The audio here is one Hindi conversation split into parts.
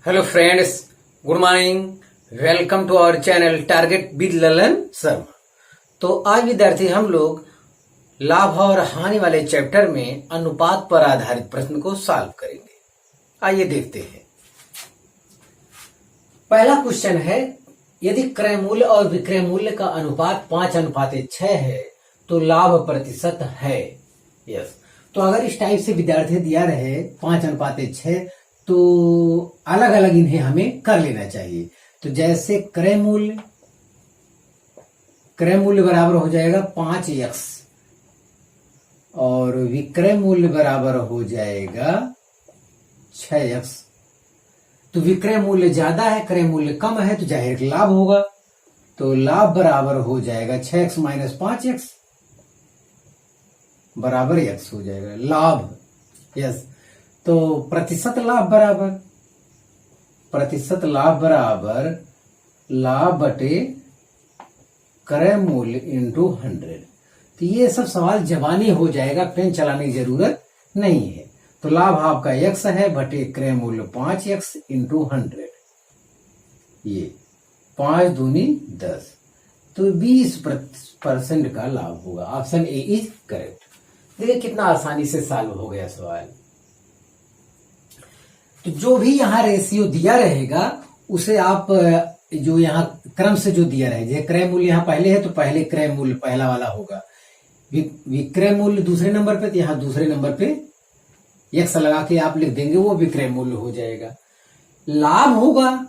Hello friends, good morning. Welcome to our channel target with Lalan Sharma. तो आज विद्यार्थी हम लोग लाभ और हानि वाले चैप्टर में अनुपात पर आधारित प्रश्न को सॉल्व करेंगे। आइए देखते हैं। पहला क्वेश्चन है, यदि क्रय मूल्य और विक्रय मूल्य का अनुपात 5:6 है तो लाभ प्रतिशत है। यस, तो अगर इस टाइप से विद्यार्थी दिया रहे 5:6 तो अलग अलग इन्हें हमें कर लेना चाहिए। तो जैसे क्रय मूल्य बराबर हो जाएगा 5x और विक्रय मूल्य बराबर हो जाएगा 6x। तो विक्रय मूल्य ज्यादा है, क्रय मूल्य कम है, तो जाहिर लाभ होगा। तो लाभ बराबर हो जाएगा 6x - 5x बराबर x हो जाएगा लाभ। यस, तो प्रतिशत लाभ बराबर लाभ बटे क्रय मूल्य इंटू 100। तो ये सब सवाल जबानी हो जाएगा, पेन चलाने की जरूरत नहीं है। तो लाभ आपका x है बटे क्रय मूल्य 5x इंटू 100। ये 5 दूनी 10, तो 20% का लाभ होगा। Option A is correct. देखिए कितना आसानी से सॉल्व हो गया सवाल। तो जो भी यहाँ रेशियो दिया रहेगा उसे आप जो यहाँ क्रम से जो दिया रहेगा, जैसे क्रय मूल्य यहाँ पहले है तो पहले क्रय मूल्य पहला वाला होगा, विक्रय मूल्य दूसरे नंबर पे, तो यहाँ दूसरे नंबर पे x लगा के आप लिख देंगे, वो विक्रय मूल्य हो जाएगा। लाभ होगा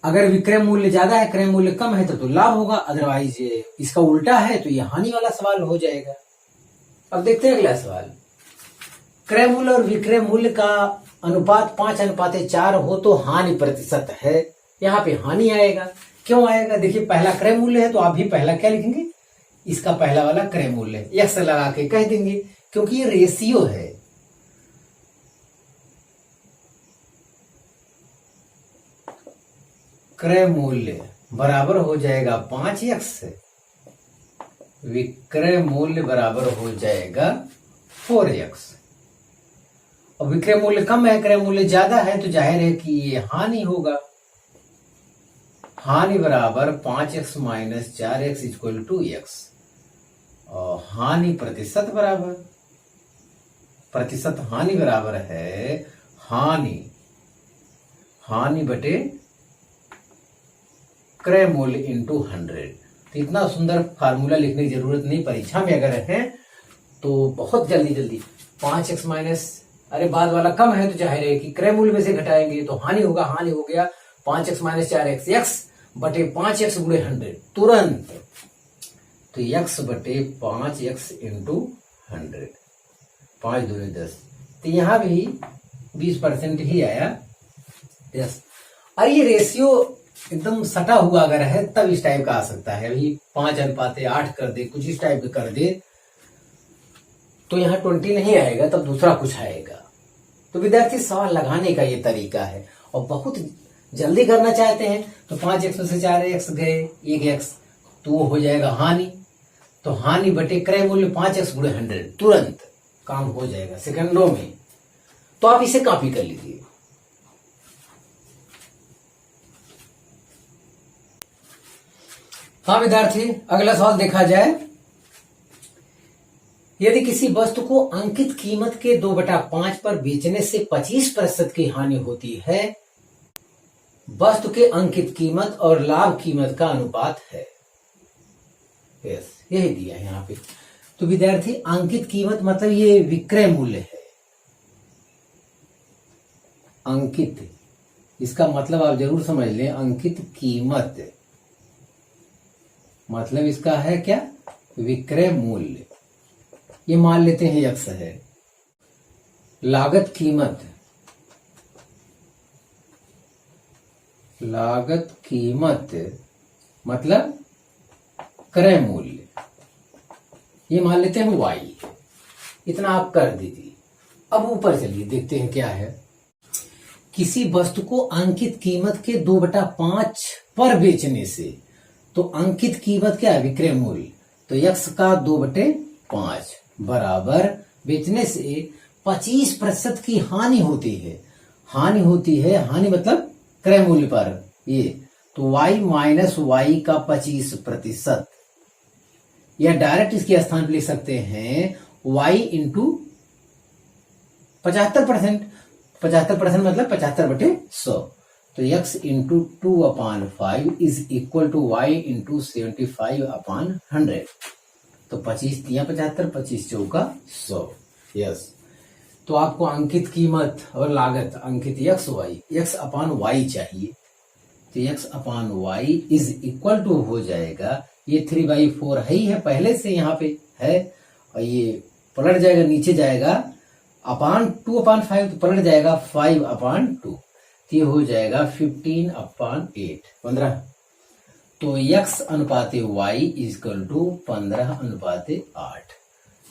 अगर विक्रय मूल्य ज्यादा है क्रय मूल्य कम है तो लाभ होगा, अदरवाइज इसका उल्टा है तो ये हानि वाला सवाल हो जाएगा। अब देखते हैं अगला सवाल। क्रय मूल्य और विक्रय मूल्य का अनुपात 5:4 हो तो हानि प्रतिशत है। यहाँ पे हानि आएगा। क्यों आएगा? देखिए पहला क्रय मूल्य है तो आप भी पहला क्या लिखेंगे, इसका पहला वाला क्रय मूल्य है, x लगा के कह देंगे क्योंकि ये रेशियो है। क्रय मूल्य बराबर हो जाएगा 5x, विक्रय मूल्य बराबर हो जाएगा 4x। और विक्रय मूल्य कम है क्रय मूल्य ज्यादा है तो जाहिर है कि ये हानि होगा। हानि बराबर 5x - 4x = x। और हानि प्रतिशत हानि बराबर है हानि बटे क्रय मूल्य इंटू 100। तो इतना सुंदर फार्मूला लिखने की जरूरत नहीं, परीक्षा में अगर है तो बहुत जल्दी 5x माइनस, अरे बाद वाला कम है तो जाहिर है कि क्रय मूल्य में से घटाएंगे तो हानि होगा। हानि हो गया 5x - 4x, x बटे 5x × 100 तुरंत। तो x बटे 5x इंटू 100, 5 दूनी 10। तो यहां भी 20% ही आया। यस, और ये रेशियो एकदम सटा हुआ अगर है तब इस टाइप का आ सकता है। अभी 5:8 कर दे, कुछ इस टाइप का कर दे तो यहाँ 20 नहीं आएगा, तब दूसरा कुछ आएगा। तो विद्यार्थी सवाल लगाने का ये तरीका है, और बहुत जल्दी करना चाहते हैं तो 5x में से 4x गए, 1x, तो वो हो जाएगा हानि। तो हानि बटे क्रय मूल्य 5x × 100, तुरंत काम हो जाएगा सेकंडों में। तो आप इसे कॉपी कर लीजिए। हाँ विद्यार्थी, अगला सवाल देखा जाए। यदि किसी वस्तु को अंकित कीमत के 2/5 पर बेचने से 25% की हानि होती है, वस्तु के अंकित कीमत और लाभ कीमत का अनुपात है। यस, यही दिया है यहाँ पे। तो विद्यार्थी अंकित कीमत मतलब ये विक्रय मूल्य है। अंकित, इसका मतलब आप जरूर समझ लें, अंकित कीमत मतलब इसका है क्या, विक्रय मूल्य। ये मान लेते हैं x है। लागत कीमत मतलब क्रय मूल्य, ये मान लेते हैं y। इतना आप कर दीजिए। अब ऊपर चलिए देखते हैं क्या है। किसी वस्तु को अंकित कीमत के 2/5 पर बेचने से, तो अंकित कीमत क्या है, विक्रय मूल्य, तो x का 2/5 बराबर बेचने से 25% की हानि होती है। हानि मतलब क्रय मूल्य पर ये, तो y माइनस वाई का 25%, या डायरेक्ट इसके स्थान पर लिख सकते हैं y इंटू 75%। 75% मतलब 75/100। तो x into 2/5 is equal to y into 75/100। तो 25 तिया 75, 25 चौका 100। यस, तो आपको अंकित कीमत और लागत अंकित x अपान वाई चाहिए। तो x upon y is equal to हो जाएगा, ये 3/4 है ही है पहले से यहाँ पे है, और ये पलट जाएगा नीचे जाएगा अपान 2/5, तो पलट जाएगा 5/2, तो ये हो जाएगा 15/8, 15। तो x अनुपाते y इजकल टू 15/8।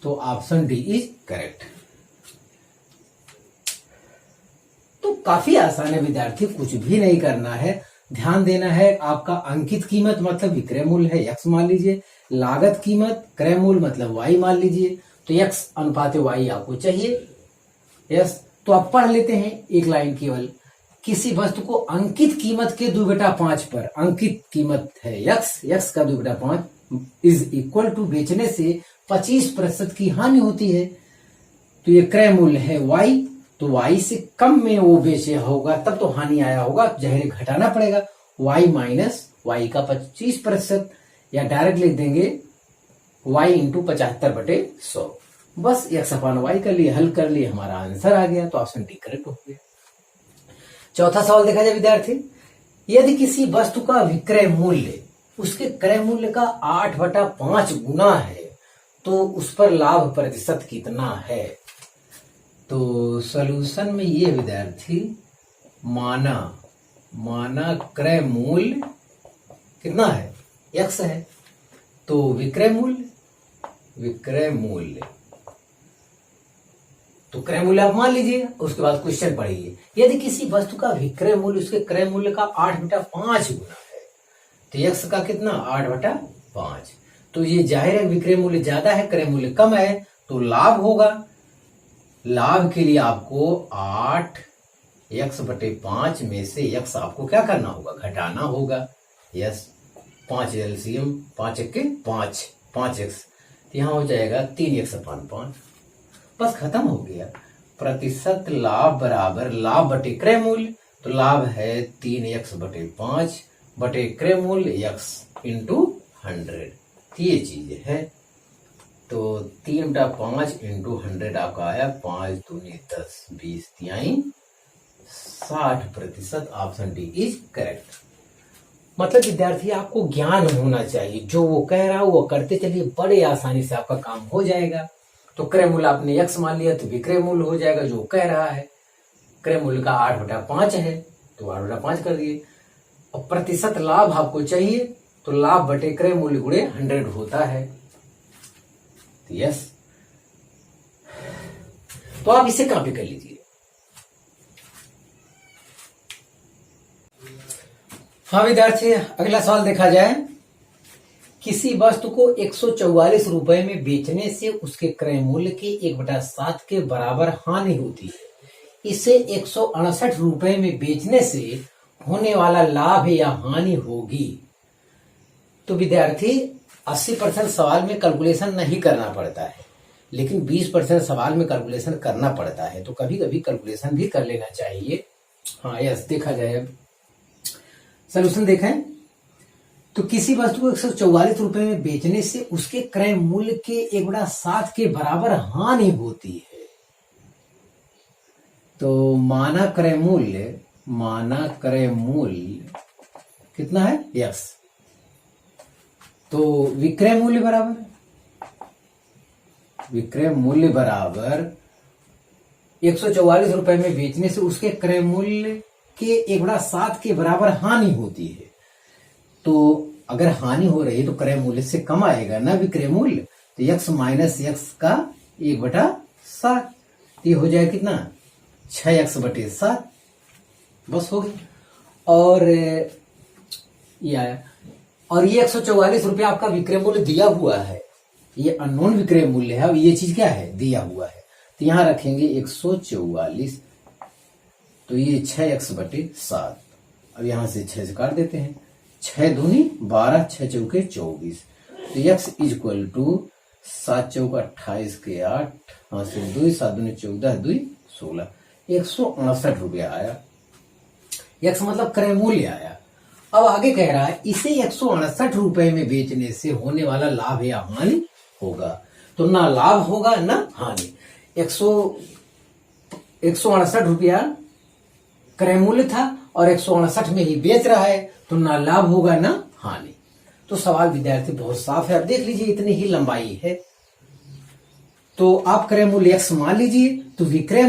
तो ऑप्शन डी इज करेक्ट। तो काफी आसान है विद्यार्थी, कुछ भी नहीं करना है, ध्यान देना है। आपका अंकित कीमत मतलब विक्रय मूल्य है x मान लीजिए, लागत कीमत क्रय मूल्य मतलब y मान लीजिए, तो x अनुपाते y आपको चाहिए। यस, तो आप पढ़ लेते हैं एक लाइन केवल, किसी वस्तु को अंकित कीमत के 2/5 पर, अंकित कीमत है x का 2/5 इज इक्वल टू बेचने से 25% की हानि होती है। तो ये क्रय मूल्य है y, तो y से कम में वो बेचे होगा तब तो हानि आया होगा, जाहिर घटाना पड़ेगा, y माइनस वाई का 25%, या डायरेक्ट लिख देंगे y इंटू 75/100। बस x अपान वाई कर लिए, हल कर लिए, हमारा आंसर आ गया। तो ऑप्शन डी करेक्ट हो गया। चौथा सवाल देखा जाए विद्यार्थी, यदि किसी वस्तु का विक्रय मूल्य उसके क्रय मूल्य का 8/5 गुना है तो उस पर लाभ प्रतिशत कितना है। तो सॉल्यूशन में ये विद्यार्थी, माना क्रय मूल्य कितना है x है, तो विक्रय मूल्य तो क्रय मूल्य आप मान लीजिए, उसके बाद क्वेश्चन पढ़िए। यदि किसी वस्तु का विक्रय मूल्य उसके क्रय मूल्य का 8/5 गुना है, तो x का कितना 8/5, तो ये जाहिर है विक्रय मूल्य ज्यादा है, क्रय मूल्य कम है, तो लाभ होगा। लाभ के लिए आपको 8x/5 में से x आपको क्या करना होगा, घटाना होगा। यस, 5 एलसीएम, 5 के 5, 5x, तो यहां हो जाएगा 3x/5। बस खत्म हो गया। प्रतिशत लाभ बराबर लाभ बटे क्रय मूल्य, तो लाभ है 3x/5 बटे क्रय मूल्य x इंटू 100, ये चीज है। तो 3/5 इंटू 100 आपका आया 5 दूनी 10, 20 तिहाई 60%। Option D is correct. मतलब विद्यार्थी आपको ज्ञान होना चाहिए, जो वो कह रहा है वो करते चलिए, बड़े आसानी से आपका काम हो जाएगा। तो क्रय मूल्य आपने x मान लिया, तो विक्रय मूल्य हो जाएगा जो कह रहा है, क्रय मूल्य का 8/5 है, तो 8/5 कर दिए। और प्रतिशत लाभ आपको चाहिए, तो लाभ बटे क्रय मूल्य गुणे 100 होता है। तो यस, तो आप इसे कॉपी कर लीजिए। हाँ विद्यार्थी, अगला सवाल देखा जाए, किसी वस्तु को 144 रुपए में बेचने से उसके क्रय मूल्य के 1/7 के बराबर हानि होती है। इसे 168 रुपए में बेचने से होने वाला लाभ या हानि होगी। तो विद्यार्थी 80% सवाल में कैलकुलेशन नहीं करना पड़ता है, लेकिन 20% सवाल में कैलकुलेशन करना पड़ता है, तो कभी कभी कैलकुलेशन भी कर लेना चाहिए। हाँ यस, देखा जाए अब सॉल्यूशन देखें, तो किसी वस्तु को 144 रुपए में बेचने से उसके क्रय मूल्य के 1/7 के बराबर हानि होती है। तो माना क्रय मूल्य कितना है यस, तो विक्रय मूल्य बराबर 144 रुपए में बेचने से उसके क्रय मूल्य के 1/7 के बराबर हानि होती है। तो अगर हानि हो रही है तो क्रय मूल्य से कम आएगा ना विक्रय मूल्य, तो x माइनस x का 1/7, ये हो जाएगा कितना 6x/7। बस हो गई। और ये 144 रुपये आपका विक्रय मूल्य दिया हुआ है, ये अननोन विक्रय मूल्य है। अब ये चीज क्या है, दिया हुआ है, तो यहां रखेंगे 144, तो ये 6x/7, अब यहां से 6 से काट देते हैं, 6 दूनी 12, 6 चौके 24, तो x इक्वल टू 7 चौका 28 के 8, हासिल 2, 7 दूनी 14, 2 16, 168 रुपया आया। x मतलब क्रय मूल्य आया। अब आगे कह रहा है इसे 168 रुपए में बेचने से होने वाला लाभ या हानि होगा। तो ना लाभ होगा ना हानि। 168 रुपया क्रय मूल्य था और 168 में ही बेच रहा है, तो ना लाभ होगा ना हानि। तो सवाल विद्यार्थी बहुत साफ है। अब देख लीजिए इतनी ही लंबाई है, तो आप क्रय मूल्य x मान लीजिए, तो विक्रय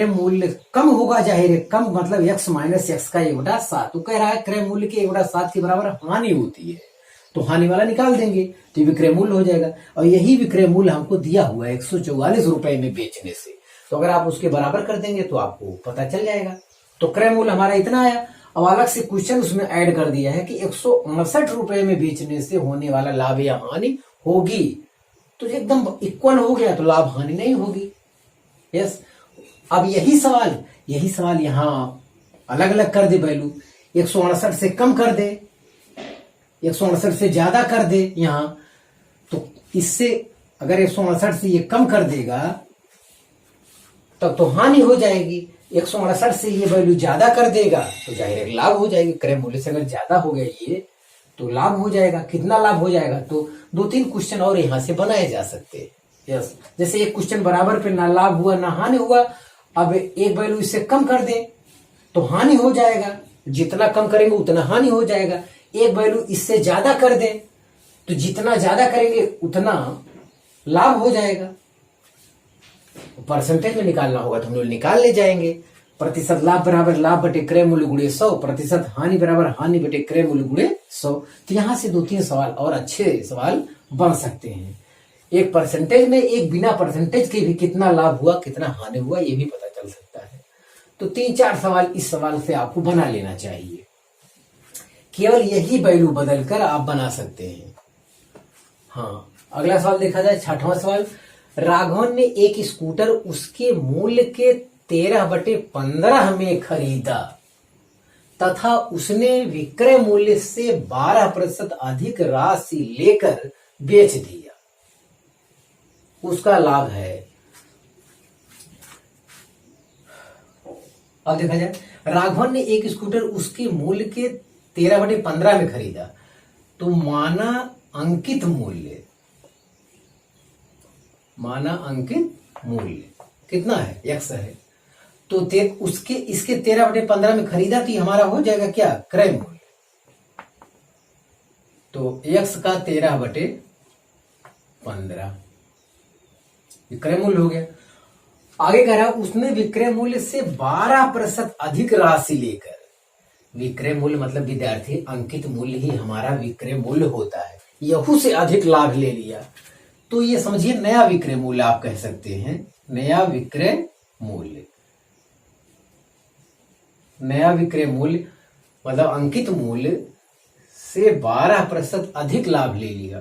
मूल्य कम होगा, जाहिर है कम मतलब x माइनस एक्स का 1/7। तो कह रहा है क्रय मूल्य के 1/7 के बराबर हानि होती है, तो हानि वाला निकाल देंगे तो विक्रय मूल्य हो जाएगा। और यही विक्रय मूल्य हमको दिया हुआ है 144 रुपए में बेचने से, तो अगर आप उसके बराबर कर देंगे तो आपको पता चल जाएगा। तो क्रय मूल्य हमारा इतना आया। अब अलग से क्वेश्चन उसमें ऐड कर दिया है कि 168 रुपए में बेचने से होने वाला लाभ या हानि होगी, तो एकदम इक्वल हो गया, तो लाभ हानि नहीं होगी। यस। अब यही सवाल यहां अलग अलग कर दे, वैल्यू 168 से कम कर दे, 168 से ज्यादा कर दे यहां, तो इससे अगर 168 से ये कम कर देगा तब तो हानि हो जाएगी। 168 से ये वैल्यू ज्यादा कर देगा तो जाहिर है लाभ हो जाएगी। क्रय मूल्य से अगर ज्यादा हो गया ये तो लाभ हो जाएगा। कितना लाभ हो जाएगा, तो 2-3 क्वेश्चन और यहां से बनाए जा सकते हैं। यस। जैसे एक क्वेश्चन बराबर पे ना लाभ हुआ ना हानि हुआ, अब एक वैल्यू इससे कम कर दे तो हानि हो जाएगा, जितना कम करेंगे उतना हानि हो जाएगा। एक वैल्यू इससे ज्यादा कर दे तो जितना ज्यादा करेंगे उतना लाभ हो जाएगा। परसेंटेज में निकालना होगा तो हम लोग निकाल ले जाएंगे। प्रतिशत लाभ बराबर लाभ बटे क्रय मूल्य गुणे 100, प्रतिशत हानि बराबर हानि बटे क्रय मूल्य गुणे 100। तो यहां से 2-3 सवाल और अच्छे सवाल बन सकते हैं। एक परसेंटेज में, एक बिना परसेंटेज के भी कितना लाभ हुआ कितना हानि हुआ ये भी पता चल सकता है। तो 3-4 सवाल इस सवाल से आपको बना लेना चाहिए। केवल यही वैल्यू बदलकर आप बना सकते हैं। हाँ, अगला सवाल देखा जाए, 6वां सवाल। राघवन ने एक स्कूटर उसके मूल्य के 13/15 में खरीदा तथा उसने विक्रय मूल्य से 12% अधिक राशि लेकर बेच दिया, उसका लाभ है। अब देखा जाए, राघवन ने एक स्कूटर उसके मूल्य के 13/15 में खरीदा, तो माना अंकित मूल्य कितना है, x है। तो उसके इसके 13/15 में खरीदा, तो हमारा हो जाएगा क्या, क्रय मूल्य। तो x का 13/15 विक्रय मूल्य हो गया। आगे कह रहा है उसने विक्रय मूल्य से 12% अधिक राशि लेकर, विक्रय मूल्य मतलब विद्यार्थी अंकित मूल्य ही हमारा विक्रय मूल्य होता है, यहू से अधिक लाभ ले लिया, तो ये समझिए नया विक्रय मूल्य आप कह सकते हैं। नया विक्रय मूल्य मतलब अंकित मूल्य से 12% अधिक लाभ ले लिया,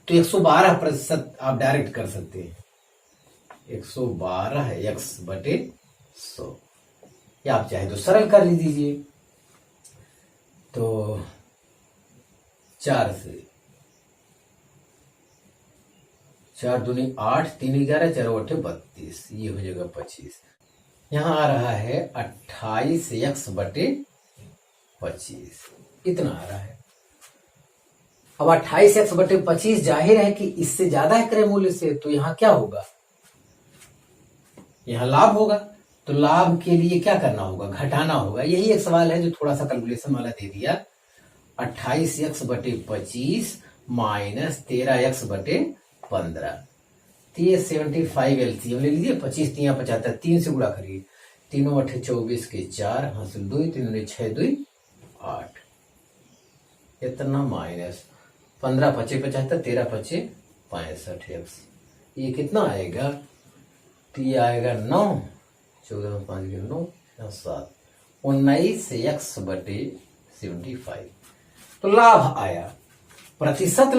तो 112% आप डायरेक्ट कर सकते हैं। 112 x बटे 100, या आप चाहे तो सरल कर लीजिए। तो 4 से 4 दूनी 8, 3 11, 4 8 32, ये हो जाएगा 25। यहां आ रहा है 28x बटे 25, इतना आ रहा है। अब 28x बटे 25 जाहिर है कि इससे ज्यादा है क्रय मूल्य से, तो यहां क्या होगा, यहां लाभ होगा। तो लाभ के लिए क्या करना होगा, घटाना होगा। यही एक सवाल है जो थोड़ा सा कैलकुलेशन वाला दे दिया। 28x बटे 25 माइनस 13x बटे 15, तो ये 75 एलसीएम ले लीजिए। 25 3 75, 3 से गुणा करिए, 3 8 24 के 4, हासिल 2, 3 6 2 8, इतना माइनस 15 5 75, 13 5 65x, ये कितना आएगा, तो ये आएगा 9, 14 5 9 7, 19x बटे 75। तो लाभ आया। प्रतिशत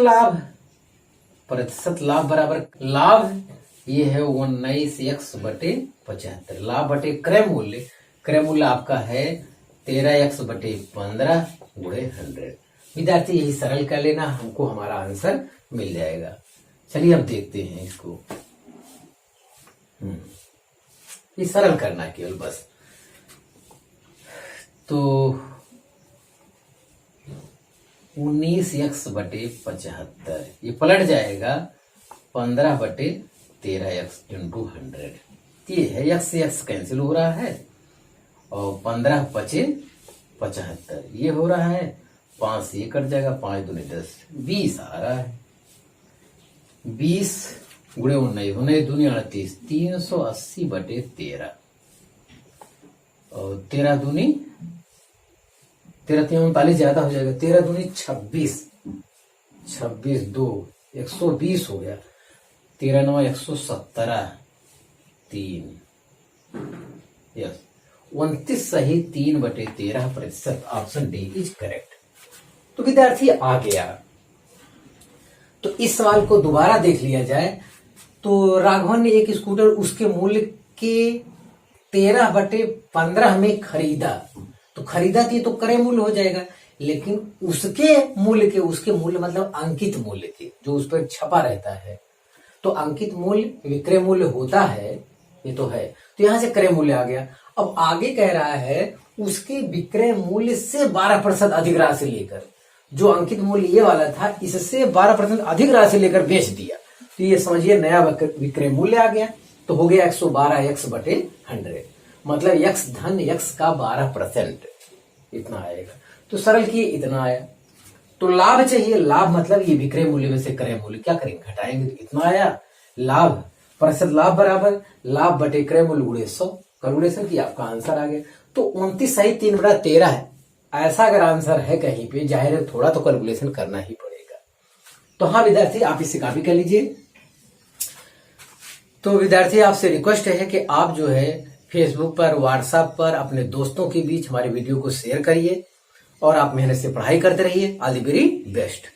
लाभ बराबर लाभ, ये है 19x बटे 75। लाभ बटे क्रय मूल्य आपका है 13x/15 गुणे 100। विद्यार्थी यही सरल कर लेना, हमको हमारा आंसर मिल जाएगा। चलिए अब देखते हैं इसको। ये सरल करना है केवल बस। तो 19x/75 ये पलट जाएगा 15/13x × 100। ये है x से x कैंसिल हो रहा है और 15 बचे 75 ये हो रहा है, 5 से ये कट जाएगा, 5 दूनी 10, 20 आ रहा है। 20 गुणे 19, 19 दूनी 38, 380/13 और 13 दूनी 39 ज्यादा हो जाएगा, 13 दूनी 26, 26 2 120 हो गया, 13 9 117 3 यस 29 सही 3/13%। Option D is correct. तो विद्यार्थी आ गया। तो इस सवाल को दोबारा देख लिया जाए तो राघवन ने एक स्कूटर उसके मूल्य के 13/15 में खरीदा। तो खरीदा थी तो क्रय मूल्य हो जाएगा, लेकिन उसके मूल्य मतलब अंकित मूल्य के, जो उस पर छपा रहता है। तो अंकित मूल्य विक्रय मूल्य होता है, ये तो है। तो यहां से क्रय मूल्य आ गया। अब आगे कह रहा है उसके विक्रय मूल्य से 12% अधिक राशि लेकर, जो अंकित मूल्य ये वाला था इससे 12% अधिक राशि लेकर बेच दिया। तो ये समझिए नया विक्रय मूल्य आ गया। तो हो गया 112x/100, मतलब x धन x का 12% इतना आएगा। तो सरल किए इतना आया। तो लाभ चाहिए, लाभ मतलब ये विक्रय मूल्य में से क्रय मूल्य क्या करेंगे, घटाएंगे, तो इतना आया। लाभ प्रतिशत लाभ बराबर लाभ बटे क्रय मूल्य गुणे 100। कैलकुलेशन की आपका आंसर आ गया। तो 29 सही 3/13 है। ऐसा अगर आंसर है कहीं पे, जाहिर है थोड़ा तो कैलकुलेशन करना ही पड़ेगा। तो हाँ विद्यार्थी, आप इसे कॉपी कर लीजिए। तो विद्यार्थी आपसे रिक्वेस्ट है कि आप जो है फेसबुक पर, व्हाट्सएप पर अपने दोस्तों के बीच हमारे वीडियो को शेयर करिए और आप मेहनत से पढ़ाई करते रहिए। All the very best.